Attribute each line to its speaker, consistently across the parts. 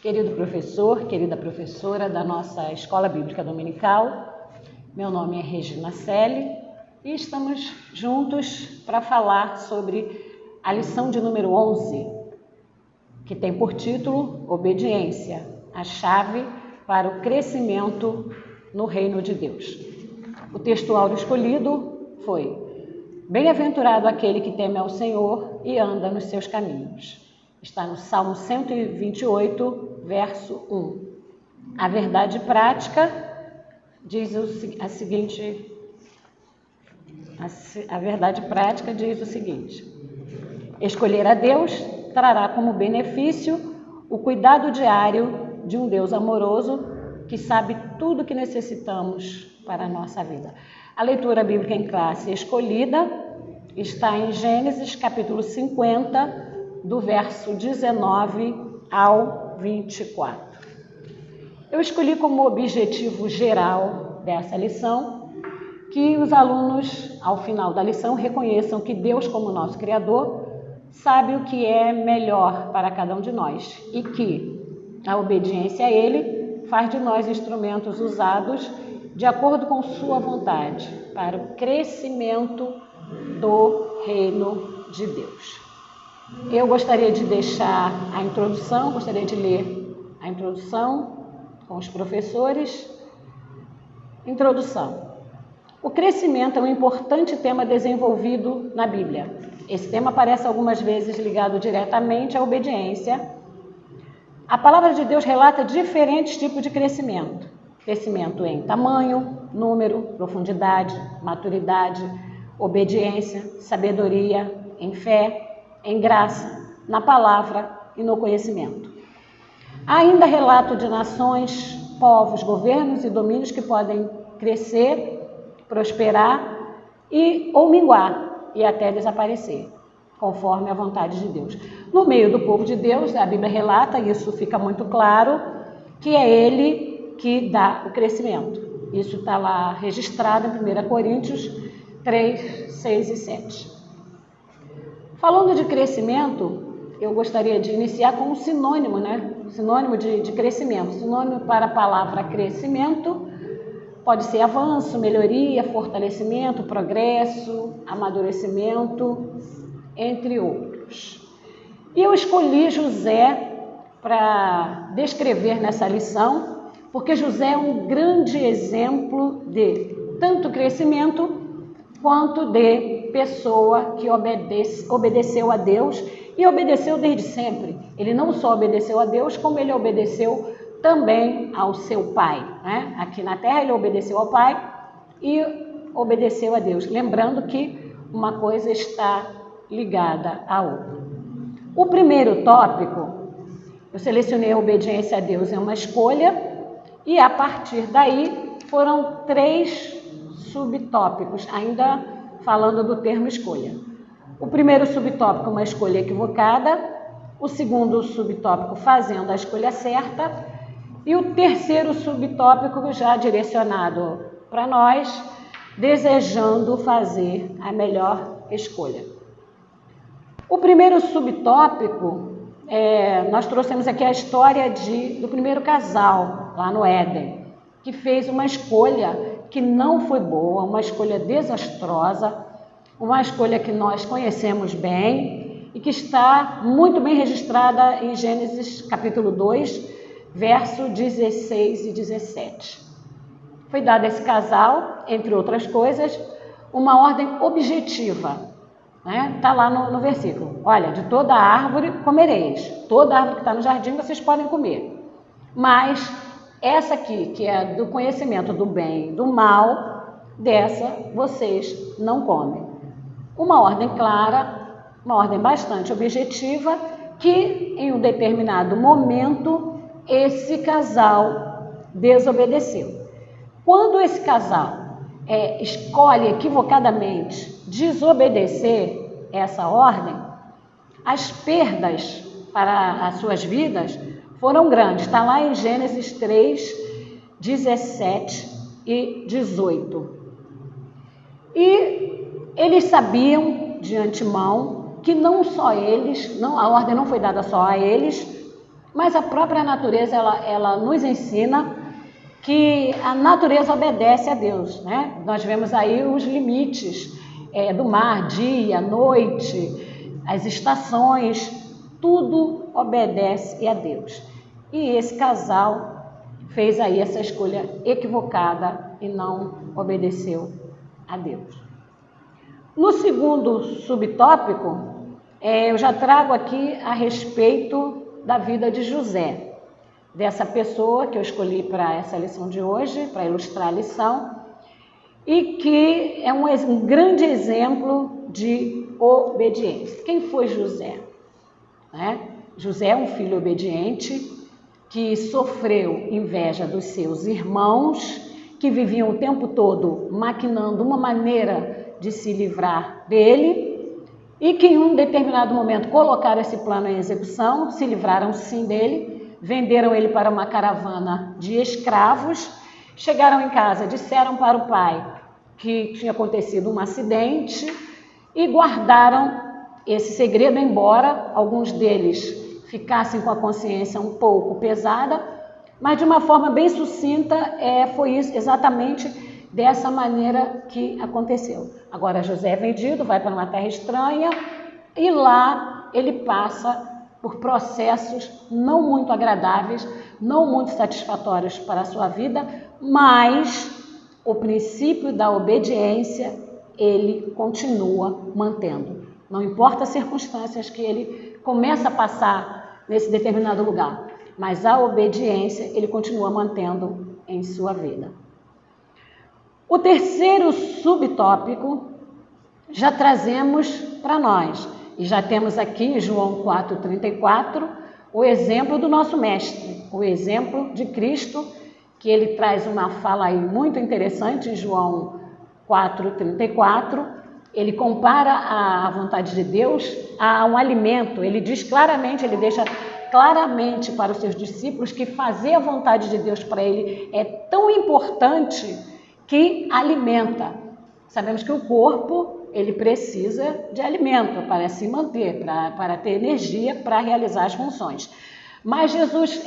Speaker 1: Querido professor, querida professora da nossa Escola Bíblica Dominical, meu nome é Regina Selle e estamos juntos para falar sobre a lição de número 11, que tem por título Obediência, a chave para o crescimento no reino de Deus. O texto áureo escolhido foi: Bem-aventurado aquele que teme ao Senhor e anda nos seus caminhos. Está no Salmo 128, verso 1. A verdade prática diz o seguinte: escolher a Deus trará como benefício o cuidado diário de um Deus amoroso que sabe tudo o que necessitamos para a nossa vida. A leitura bíblica em classe escolhida está em Gênesis capítulo 50, do verso 19 ao 24. Eu escolhi como objetivo geral dessa lição que os alunos, ao final da lição, reconheçam que Deus, como nosso Criador, sabe o que é melhor para cada um de nós e que a obediência a Ele faz de nós instrumentos usados de acordo com Sua vontade para o crescimento do reino de Deus. Eu gostaria de deixar a introdução, gostaria de ler a introdução com os professores. Introdução. O crescimento é um importante tema desenvolvido na Bíblia. Esse tema aparece algumas vezes ligado diretamente à obediência. A palavra de Deus relata diferentes tipos de crescimento. Crescimento em tamanho, número, profundidade, maturidade, obediência, sabedoria, em fé, em graça, na palavra e no conhecimento. Há ainda relato de nações, povos, governos e domínios que podem crescer, prosperar ou minguar e até desaparecer, conforme a vontade de Deus. No meio do povo de Deus, a Bíblia relata, e isso fica muito claro, que é Ele que dá o crescimento. Isso está lá registrado em 1 Coríntios 3, 6 e 7. Falando de crescimento, eu gostaria de iniciar com um sinônimo, Sinônimo de crescimento. Sinônimo para a palavra crescimento pode ser avanço, melhoria, fortalecimento, progresso, amadurecimento, entre outros. E eu escolhi José para descrever nessa lição, porque José é um grande exemplo de tanto crescimento quanto de pessoa que obedeceu a Deus e obedeceu desde sempre. Ele não só obedeceu a Deus, como ele obedeceu também ao seu pai. Aqui na terra ele obedeceu ao pai e obedeceu a Deus. Lembrando que uma coisa está ligada à outra. O primeiro tópico, eu selecionei a obediência a Deus, é uma escolha, e a partir daí foram 3 subtópicos, ainda falando do termo escolha. O primeiro subtópico, uma escolha equivocada. O segundo subtópico, fazendo a escolha certa. E o terceiro subtópico, já direcionado para nós, desejando fazer a melhor escolha. O primeiro subtópico, nós trouxemos aqui a história do primeiro casal, lá no Éden, que fez uma escolha que não foi boa, uma escolha desastrosa, uma escolha que nós conhecemos bem e que está muito bem registrada em Gênesis capítulo 2, verso 16 e 17. Foi dado a esse casal, entre outras coisas, uma ordem objetiva. Está lá no versículo. Olha, de toda árvore comereis, toda árvore que está no jardim vocês podem comer, mas essa aqui, que é do conhecimento do bem e do mal, dessa vocês não comem. Uma ordem clara, uma ordem bastante objetiva, que em um determinado momento esse casal desobedeceu. Quando esse casal escolhe equivocadamente desobedecer essa ordem, as perdas para as suas vidas foram grandes. Está lá em Gênesis 3, 17 e 18. E eles sabiam de antemão que não só eles, a ordem não foi dada só a eles, Mas a própria natureza, ela nos ensina que a natureza obedece a Deus, né? Nós vemos aí os limites do mar, dia, noite, as estações, tudo obedece a Deus. E esse casal fez aí essa escolha equivocada e não obedeceu a Deus. No segundo subtópico, eu já trago aqui a respeito da vida de José, dessa pessoa que eu escolhi para essa lição de hoje, para ilustrar a lição, e que é um grande exemplo de obediência. Quem foi José? José é um filho obediente que sofreu inveja dos seus irmãos, que viviam o tempo todo maquinando uma maneira de se livrar dele, e que em um determinado momento colocaram esse plano em execução, se livraram sim dele, venderam ele para uma caravana de escravos, chegaram em casa, disseram para o pai que tinha acontecido um acidente e guardaram esse segredo, embora alguns deles ficassem com a consciência um pouco pesada, mas de uma forma bem sucinta, foi isso, exatamente dessa maneira que aconteceu. Agora José é vendido, vai para uma terra estranha e lá ele passa por processos não muito agradáveis, não muito satisfatórios para a sua vida, mas o princípio da obediência ele continua mantendo. Não importa as circunstâncias que ele começa a passar nesse determinado lugar, mas a obediência ele continua mantendo em sua vida. O terceiro subtópico já trazemos para nós, e já temos aqui em João 4,34 o exemplo do nosso mestre, o exemplo de Cristo, que ele traz uma fala aí muito interessante em João 4,34, ele compara a vontade de Deus a um alimento, ele diz claramente, ele deixa claramente para os seus discípulos que fazer a vontade de Deus para ele é tão importante que alimenta. Sabemos que o corpo, ele precisa de alimento para se manter, para ter energia para realizar as funções. Mas Jesus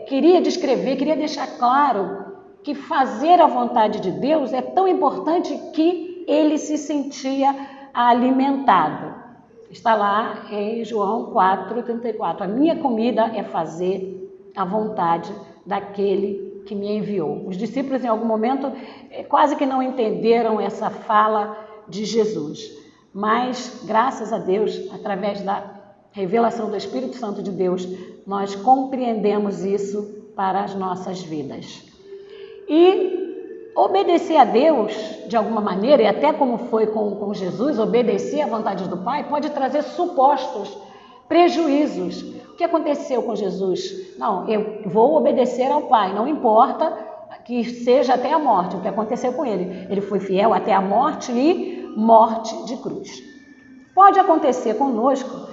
Speaker 1: queria descrever, queria deixar claro que fazer a vontade de Deus é tão importante que ele se sentia alimentado. Está lá em João 4,34. A minha comida é fazer a vontade daquele que me enviou. Os discípulos, em algum momento, quase que não entenderam essa fala de Jesus. Mas, graças a Deus, através da revelação do Espírito Santo de Deus, nós compreendemos isso para as nossas vidas. E obedecer a Deus, de alguma maneira, e até como foi com Jesus, obedecer à vontade do Pai, pode trazer supostos prejuízos. O que aconteceu com Jesus? Não, eu vou obedecer ao Pai, não importa que seja até a morte. O que aconteceu com ele? Ele foi fiel até a morte e morte de cruz. Pode acontecer conosco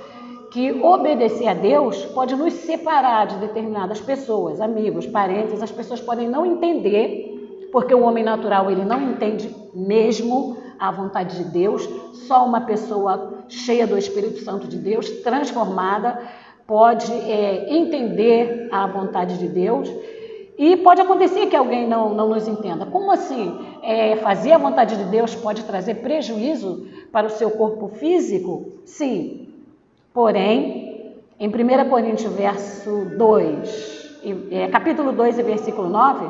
Speaker 1: que obedecer a Deus pode nos separar de determinadas pessoas, amigos, parentes. As pessoas podem não entender, porque o homem natural ele não entende mesmo a vontade de Deus. Só uma pessoa cheia do Espírito Santo de Deus, transformada, pode entender a vontade de Deus. E pode acontecer que alguém não nos entenda. Como assim? Fazer a vontade de Deus pode trazer prejuízo para o seu corpo físico? Sim. Porém, em 1 Coríntios capítulo 2 e versículo 9,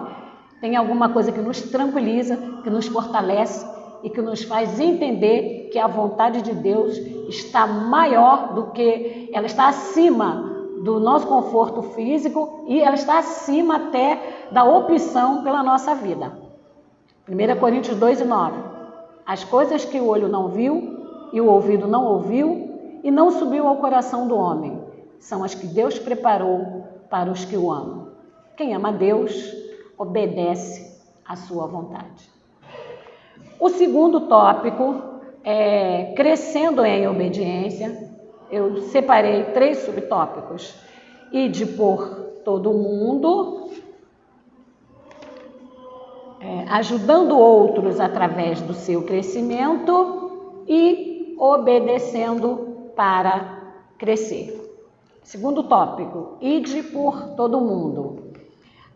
Speaker 1: tem alguma coisa que nos tranquiliza, que nos fortalece e que nos faz entender que a vontade de Deus está maior do que, ela está acima do nosso conforto físico e ela está acima até da opção pela nossa vida. 1 Coríntios 2 e 9. As coisas que o olho não viu e o ouvido não ouviu e não subiu ao coração do homem, são as que Deus preparou para os que o amam. Quem ama Deus, obedece à sua vontade. O segundo tópico é crescendo em obediência. Eu separei 3 subtópicos. Ide por todo mundo, ajudando outros através do seu crescimento e obedecendo para crescer. Segundo tópico, ide por todo mundo.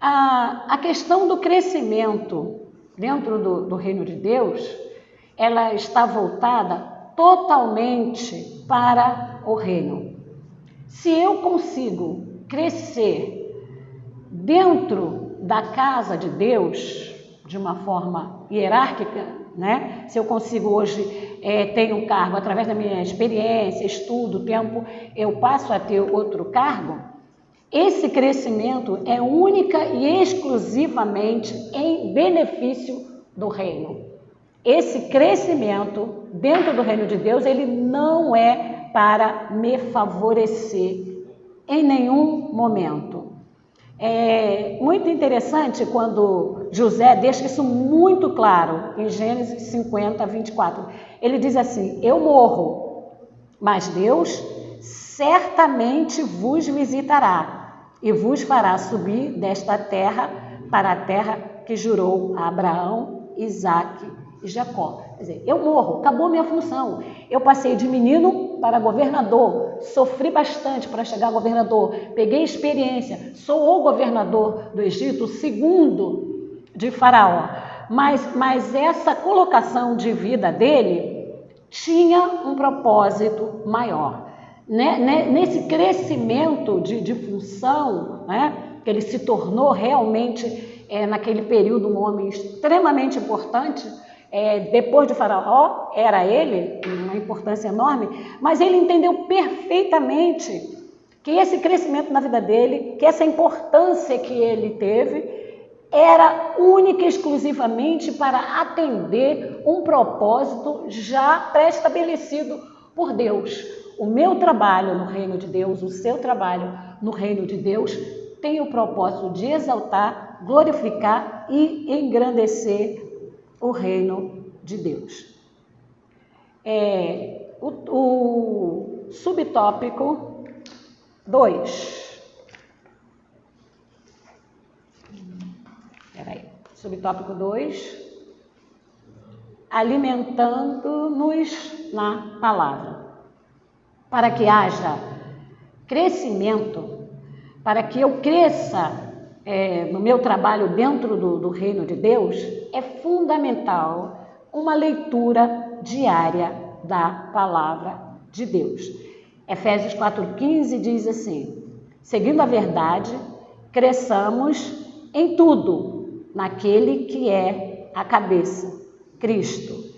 Speaker 1: A questão do crescimento dentro do reino de Deus, ela está voltada totalmente para o reino. Se eu consigo crescer dentro da casa de Deus, de uma forma hierárquica, né? Se eu consigo hoje ter um cargo através da minha experiência, estudo, tempo, eu passo a ter outro cargo, esse crescimento é única e exclusivamente em benefício do reino. Esse crescimento dentro do reino de Deus, ele não é para me favorecer em nenhum momento. É muito interessante quando José deixa isso muito claro em Gênesis 50, 24. Ele diz assim: eu morro, mas Deus certamente vos visitará e vos fará subir desta terra para a terra que jurou a Abraão, Isaque e Jacó. Quer dizer, eu morro, acabou minha função. Eu passei de menino para governador, sofri bastante para chegar a governador, peguei experiência, sou o governador do Egito, o segundo de Faraó. Mas essa colocação de vida dele tinha um propósito maior. Nesse crescimento de função, né, que ele se tornou realmente, naquele período, um homem extremamente importante. Depois de Faraó, era ele, uma importância enorme, mas ele entendeu perfeitamente que esse crescimento na vida dele, que essa importância que ele teve, era única e exclusivamente para atender um propósito já pré-estabelecido por Deus. O meu trabalho no reino de Deus, o seu trabalho no reino de Deus, tem o propósito de exaltar, glorificar e engrandecer o reino de Deus. O subtópico 2. Subtópico 2. Alimentando-nos na palavra. Para que haja crescimento, para que eu cresça no meu trabalho dentro do reino de Deus, é fundamental uma leitura diária da palavra de Deus. Efésios 4,15 diz assim: seguindo a verdade, cresçamos em tudo naquele que é a cabeça, Cristo.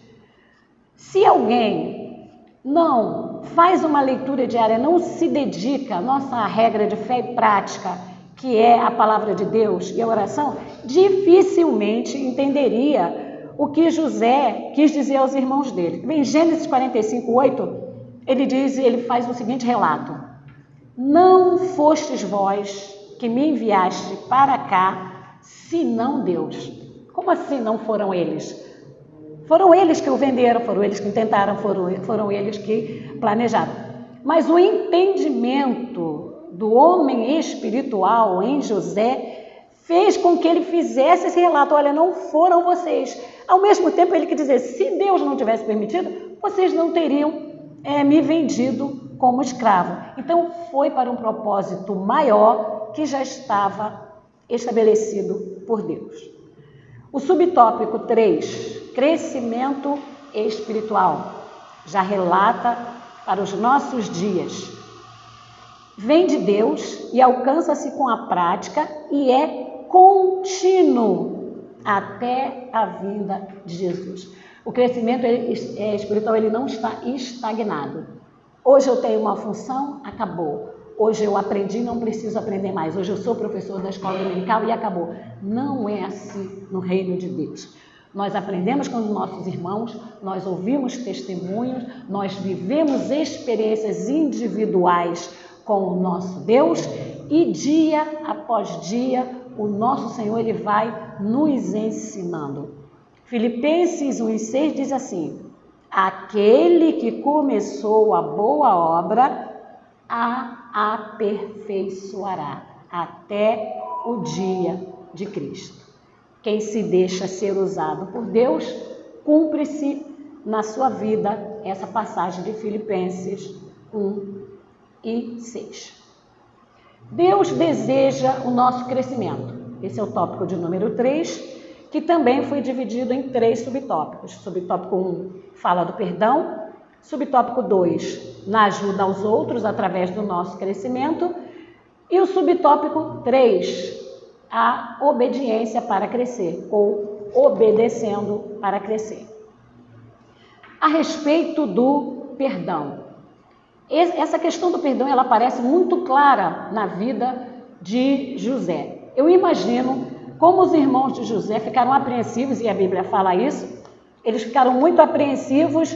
Speaker 1: Se alguém não faz uma leitura diária, não se dedica à nossa regra de fé e prática, que é a palavra de Deus e a oração, dificilmente entenderia o que José quis dizer aos irmãos dele. Em Gênesis 45:8, ele faz o seguinte relato: não fostes vós que me enviaste para cá, senão Deus. Como assim não foram eles? Foram eles que o venderam, foram eles que tentaram, foram eles que planejaram. Mas o entendimento do homem espiritual em José fez com que ele fizesse esse relato: olha, não foram vocês. Ao mesmo tempo, ele quer dizer, se Deus não tivesse permitido, vocês não teriam me vendido como escravo. Então, foi para um propósito maior que já estava estabelecido por Deus. O subtópico 3, crescimento espiritual, já relata para os nossos dias. Vem de Deus e alcança-se com a prática e é contínuo até a vinda de Jesus. O crescimento espiritual, ele não está estagnado. Hoje eu tenho uma função, acabou. Hoje eu aprendi, não preciso aprender mais. Hoje eu sou professor da escola dominical e acabou. Não é assim no reino de Deus. Nós aprendemos com os nossos irmãos, nós ouvimos testemunhos, nós vivemos experiências individuais com o nosso Deus e dia após dia o nosso Senhor, ele vai nos ensinando. Filipenses 1:6 diz assim: aquele que começou a boa obra a aperfeiçoará até o dia de Cristo. Quem se deixa ser usado por Deus, cumpre-se na sua vida essa passagem de Filipenses 1:6. Deus deseja o nosso crescimento. Esse é o tópico de número 3, que também foi dividido em 3 subtópicos. Subtópico 1 fala do perdão, subtópico 2 na ajuda aos outros através do nosso crescimento e o subtópico 3, a obediência para crescer, ou obedecendo para crescer. A respeito do perdão. Essa questão do perdão, ela parece muito clara na vida de José. Eu imagino como os irmãos de José ficaram apreensivos, e a Bíblia fala isso, eles ficaram muito apreensivos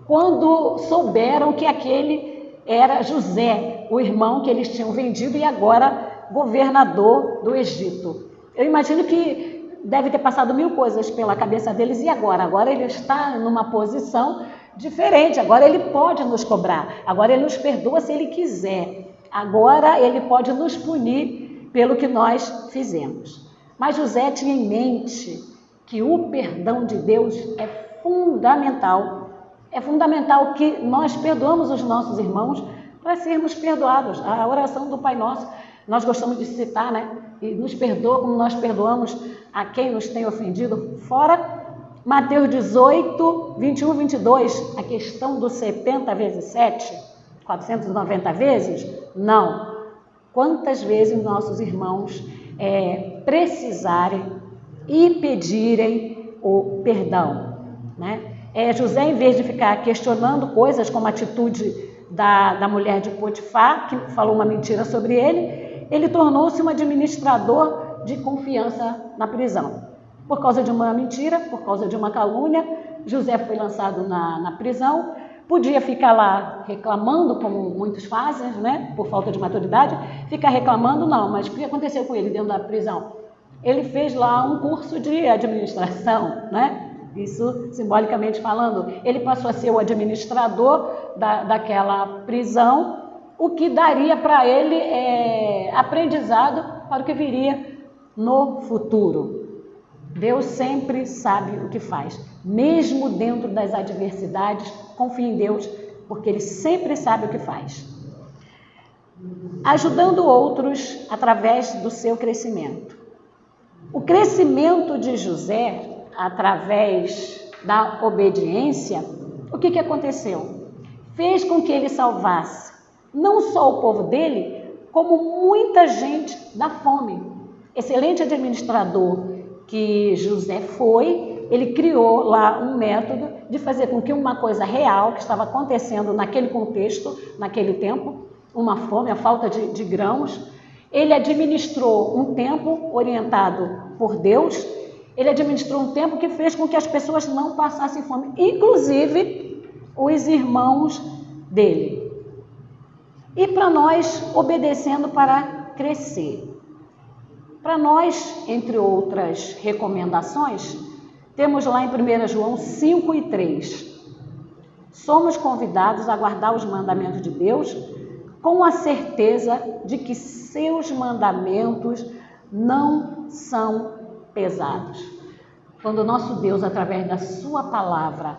Speaker 1: quando souberam que aquele era José, o irmão que eles tinham vendido e agora governador do Egito. Eu imagino que deve ter passado 1000 coisas pela cabeça deles, e agora? Agora ele está numa posição diferente, agora ele pode nos cobrar, agora ele nos perdoa se ele quiser, agora ele pode nos punir pelo que nós fizemos. Mas José tinha em mente que o perdão de Deus é fundamental que nós perdoamos os nossos irmãos para sermos perdoados. A oração do Pai Nosso, nós gostamos de citar, né? E nos perdoa como nós perdoamos a quem nos tem ofendido. Fora Mateus 18, 21, 22, a questão dos 70 vezes 7, 490 vezes? Não. Quantas vezes nossos irmãos precisarem e pedirem o perdão, né? José, em vez de ficar questionando coisas como a atitude da mulher de Potifar, que falou uma mentira sobre ele tornou-se um administrador de confiança na prisão. Por causa de uma mentira, por causa de uma calúnia, José foi lançado na prisão. Podia ficar lá reclamando, como muitos fazem, né? Por falta de maturidade, ficar reclamando, não, mas o que aconteceu com ele dentro da prisão? Ele fez lá um curso de administração, né? Isso simbolicamente falando, ele passou a ser o administrador daquela prisão, o que daria para ele aprendizado para o que viria no futuro. Deus sempre sabe o que faz, mesmo dentro das adversidades, confie em Deus, porque Ele sempre sabe o que faz. Ajudando outros através do seu crescimento. O crescimento de José, através da obediência, o que aconteceu? Fez com que ele salvasse não só o povo dele, como muita gente da fome. Excelente administrador que José foi, ele criou lá um método de fazer com que uma coisa real que estava acontecendo naquele contexto, naquele tempo, uma fome, a falta de grãos, ele administrou um tempo orientado por Deus, ele administrou um tempo que fez com que as pessoas não passassem fome, inclusive os irmãos dele. E para nós, obedecendo para crescer. Para nós, entre outras recomendações, temos lá em 1 João 5 e 3. Somos convidados a guardar os mandamentos de Deus com a certeza de que seus mandamentos não são pesados. Quando o nosso Deus, através da sua palavra,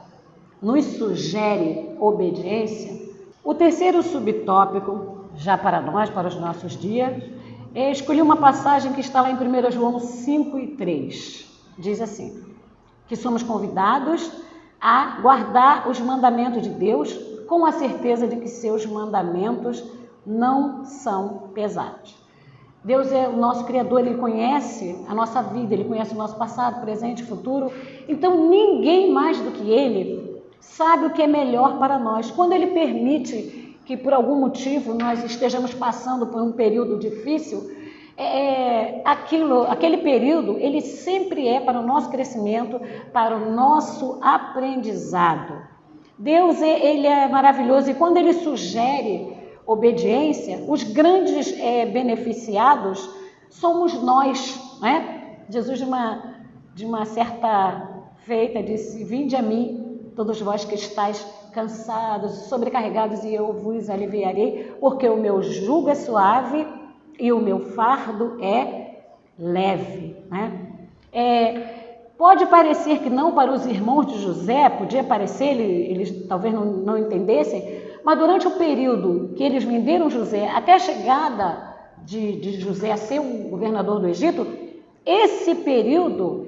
Speaker 1: nos sugere obediência, o terceiro subtópico, já para nós, para os nossos dias, escolhi uma passagem que está lá em 1 João 5 e 3. Diz assim, que somos convidados a guardar os mandamentos de Deus com a certeza de que seus mandamentos não são pesados. Deus é o nosso Criador, Ele conhece a nossa vida, Ele conhece o nosso passado, presente e futuro. Então, ninguém mais do que Ele sabe o que é melhor para nós. Quando Ele permite que por algum motivo nós estejamos passando por um período difícil, aquele período, ele sempre é para o nosso crescimento, para o nosso aprendizado. Deus, ele é maravilhoso e quando Ele sugere obediência, os grandes beneficiados somos nós, né? Jesus, de uma certa feita, disse, vinde a mim, todos vós que estáis cansados, sobrecarregados, e eu vos aliviarei, porque o meu jugo é suave e o meu fardo é leve, né? Pode parecer que não para os irmãos de José, podia parecer, eles talvez não entendessem, mas durante o período que eles venderam José, até a chegada de José a ser o governador do Egito, esse período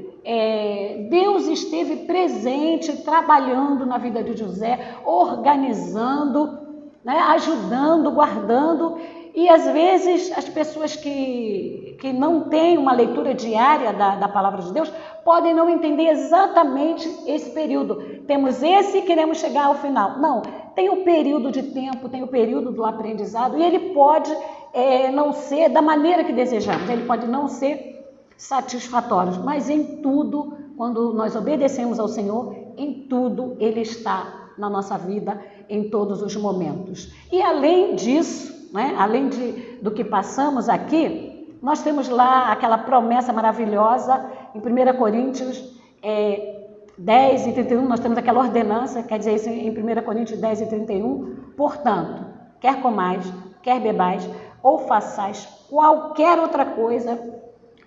Speaker 1: Deus esteve presente, trabalhando na vida de José, organizando, né, ajudando, guardando. E às vezes as pessoas que não têm uma leitura diária da palavra de Deus podem não entender exatamente esse período. Temos esse e queremos chegar ao final. Não, tem o período de tempo, tem o período do aprendizado, e ele pode não ser da maneira que desejamos, ele pode não ser satisfatório, mas em tudo, quando nós obedecemos ao Senhor, em tudo Ele está na nossa vida, em todos os momentos. E além disso, né, além do que passamos aqui, nós temos lá aquela promessa maravilhosa em 1 Coríntios 10 e 31, nós temos aquela ordenança, quer dizer isso em 1 Coríntios 10 e 31, portanto, quer comais, quer bebais, ou façais qualquer outra coisa,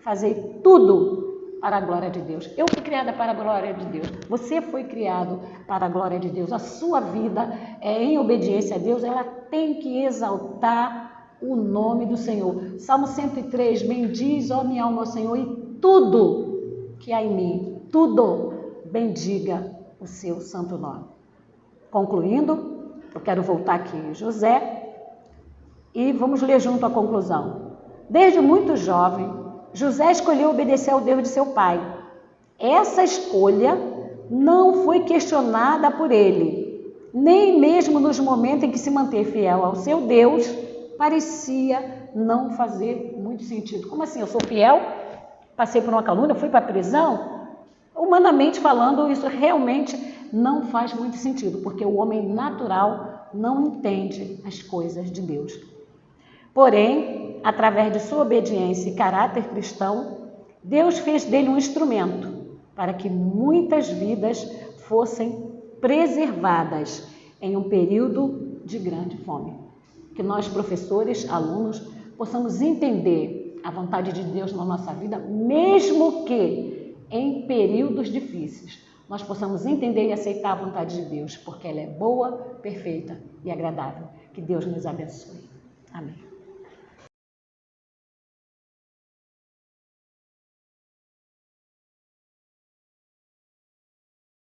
Speaker 1: fazei tudo para a glória de Deus. Eu fui criada para a glória de Deus. Você foi criado para a glória de Deus. A sua vida em obediência a Deus, ela tem que exaltar o nome do Senhor. Salmo 103, bendiz, ó minha alma, ao Senhor, e tudo que há em mim, tudo, bendiga o seu santo nome. Concluindo, eu quero voltar aqui em José e vamos ler junto a conclusão. Desde muito jovem, José escolheu obedecer ao Deus de seu pai. Essa escolha não foi questionada por ele, nem mesmo nos momentos em que se manter fiel ao seu Deus parecia não fazer muito sentido. Como assim? Eu sou fiel? Passei por uma calúnia? Fui para a prisão? Humanamente falando, isso realmente não faz muito sentido, porque o homem natural não entende as coisas de Deus. Porém, através de sua obediência e caráter cristão, Deus fez dele um instrumento para que muitas vidas fossem preservadas em um período de grande fome. Que nós, professores, alunos, possamos entender a vontade de Deus na nossa vida, mesmo que em períodos difíceis, nós possamos entender e aceitar a vontade de Deus, porque ela é boa, perfeita e agradável. Que Deus nos abençoe. Amém.